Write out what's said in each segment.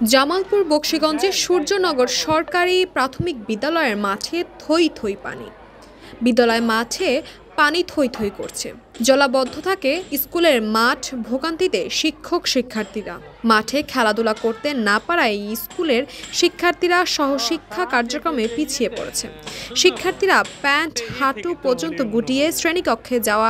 জামালপুর বকশীগঞ্জের সূর্যনগর সরকারি প্রাথমিক বিদ্যালয়ের মাঠে থই থই পানি। বিদ্যালয় মাঠে পানি থই থই করছে, জলাবদ্ধ থাকে স্কুলের মাঠ। ভোগান্তিতে শিক্ষক শিক্ষার্থীরা মাঠে খেলাধুলা করতে না পারায় স্কুলের শিক্ষার্থীরা সহশিক্ষা কার্যক্রমে পিছিয়ে পড়েছে। শিক্ষার্থীরা প্যান্ট হাঁটু পর্যন্ত গুটিয়ে শ্রেণীকক্ষে যাওয়া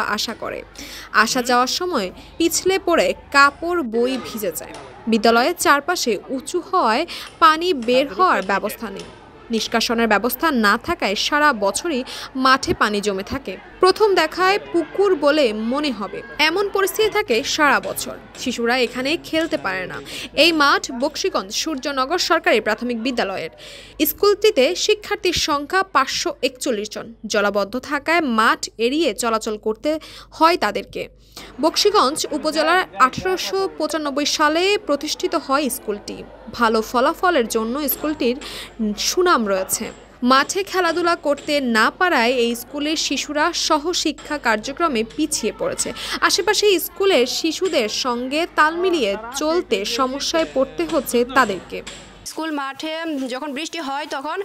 আসা যাওয়ার সময় পিছলে পড়ে কাপড় বই ভিজে যায়। বিদ্যালয়ের চারপাশে উঁচু হওয়ায় পানি বের হওয়ার ব্যবস্থা নেই। নিষ্কাশনের ব্যবস্থা না থাকায় সারা বছরই মাঠে পানি জমে থাকে। প্রথম দেখায় পুকুর বলে মনে হবে, এমন পরিস্থিতি থাকে সারা বছর। শিশুরা এখানে খেলতে পারে না। এই মাঠ বকশীগঞ্জ সূর্যনগর সরকারি প্রাথমিক বিদ্যালয়ের। স্কুলটিতে শিক্ষার্থীর সংখ্যা 541 জন। জলাবদ্ধ থাকায় মাঠ এড়িয়ে চলাচল করতে হয় তাদেরকে। বকশীগঞ্জ উপজেলার 1895 সালে প্রতিষ্ঠিত হয় স্কুলটি। ভালো ফলাফলের জন্য স্কুলটির সুনাম রয়েছে। মাঠে খেলাধুলা করতে না পারায় এই স্কুলের শিশুরা সহশিক্ষা কার্যক্রমে পিছিয়ে পড়েছে। আশেপাশে স্কুলের শিশুদের সঙ্গে তাল মিলিয়ে চলতে সমস্যায় পড়তে হচ্ছে তাদেরকে। স্কুল মাঠে যখন বৃষ্টি হয় তখন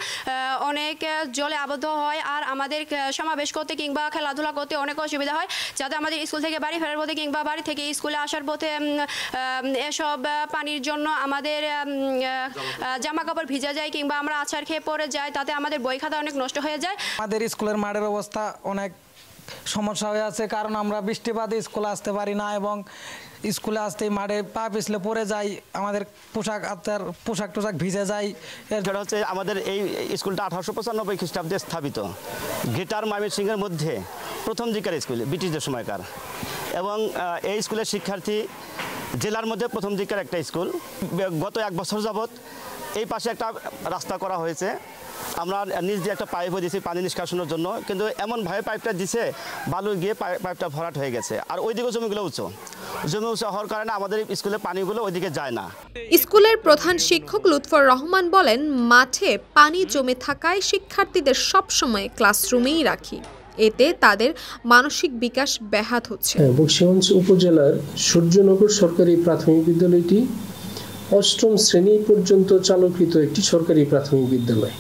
অনেক জলে আবদ্ধ হয়, আর আমাদের সমাবেশ করতে কিংবা খেলাধুলা করতে অনেক অসুবিধা হয়। যাতে আমাদের স্কুল থেকে বাড়ি ফেরার পথে কিংবা বাড়ি থেকে স্কুলে আসার পথে এসব পানির জন্য আমাদের জামা কাপড় ভিজে যায় কিংবা আমরা আছাড় খেয়ে পড়ে যাই, তাতে আমাদের বই খাতা অনেক নষ্ট হয়ে যায়। আমাদের স্কুলের মাঠের অবস্থা অনেক সমস্যা হয়ে আছে, কারণ আমরা বৃষ্টিপাতে স্কুলে আসতে পারি না এবং স্কুলে আসতেই মাঠে পা পিছলে পড়ে যাই, আমাদের পোশাক টোশাক ভিজে যায়। এটা হচ্ছে আমাদের এই স্কুলটা 1895 খ্রিস্টাব্দে স্থাপিত, গ্রেটার ময়মনসিংহের মধ্যে প্রথম দিকের স্কুল, ব্রিটিশদের সময়কার। এবং এই স্কুলের শিক্ষার্থী জেলার মধ্যে প্রথম দিকের একটা স্কুল। গত 1 বছর যাবৎ এই পাশে একটা রাস্তা করা হয়েছে। আমরা নিজ দিয়ে একটা পাইপও দিয়েছি পানি নিষ্কাশনের জন্য, কিন্তু এমনভাবে পাইপটা দিছে বালু গিয়ে পাইপটা ভরাট হয়ে গেছে। আর ওইদিকে জমিগুলো উঁচু হওয়ার কারণে আমাদের স্কুলে পানিগুলো ওইদিকে যায় না। স্কুলের প্রধান শিক্ষক লুৎফর রহমান বলেন, মাঠে পানি জমে থাকায় শিক্ষার্থীদের সবসময় ক্লাসরুমেই রাখি, এতে তাদের মানসিক বিকাশ ব্যাহত হচ্ছে। বকশীগঞ্জ উপজেলার সূর্যনগর সরকারি প্রাথমিক বিদ্যালয়টি 8ম শ্রেণী পর্যন্ত চালুকৃত একটি সরকারি প্রাথমিক বিদ্যালয়।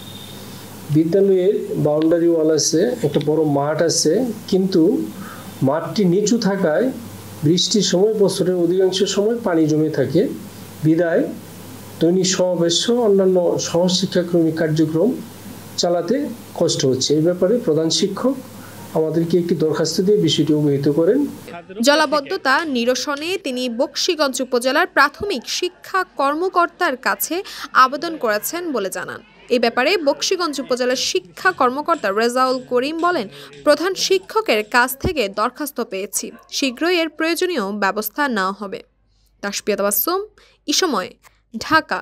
বিদ্যালয়ের বাউন্ডারি ওয়াল আছে, একটা বড় মাঠ আছে, কিন্তু মাঠটি নিচু থাকায় বৃষ্টির সময় বছরের অধিকাংশ সময় পানি জমে থাকে। বিদায় দৈনিক সমাবেশ অন্যান্য সহশিক্ষাক্রমিক কার্যক্রম চালাতে কষ্ট হচ্ছে। এই ব্যাপারে প্রধান শিক্ষক আমাদেরকে একটি দরখাস্ত দিয়ে বিষয়টি অবহিত করেন। জলাবদ্ধতা নিরসনে তিনি বকশীগঞ্জ উপজেলার প্রাথমিক শিক্ষা কর্মকর্তার কাছে আবেদন করেছেন বলে জানান। এই ব্যাপারে বকশীগঞ্জ উপজেলার শিক্ষা কর্মকর্তা রেজাউল করিম বলেন, প্রধান শিক্ষকের কাছ থেকে দরখাস্ত পেয়েছি, শীঘ্রই এর প্রয়োজনীয় ব্যবস্থা নেওয়া হবে। তাসপিয়া তাবাসসুম, ইসময়, ঢাকা।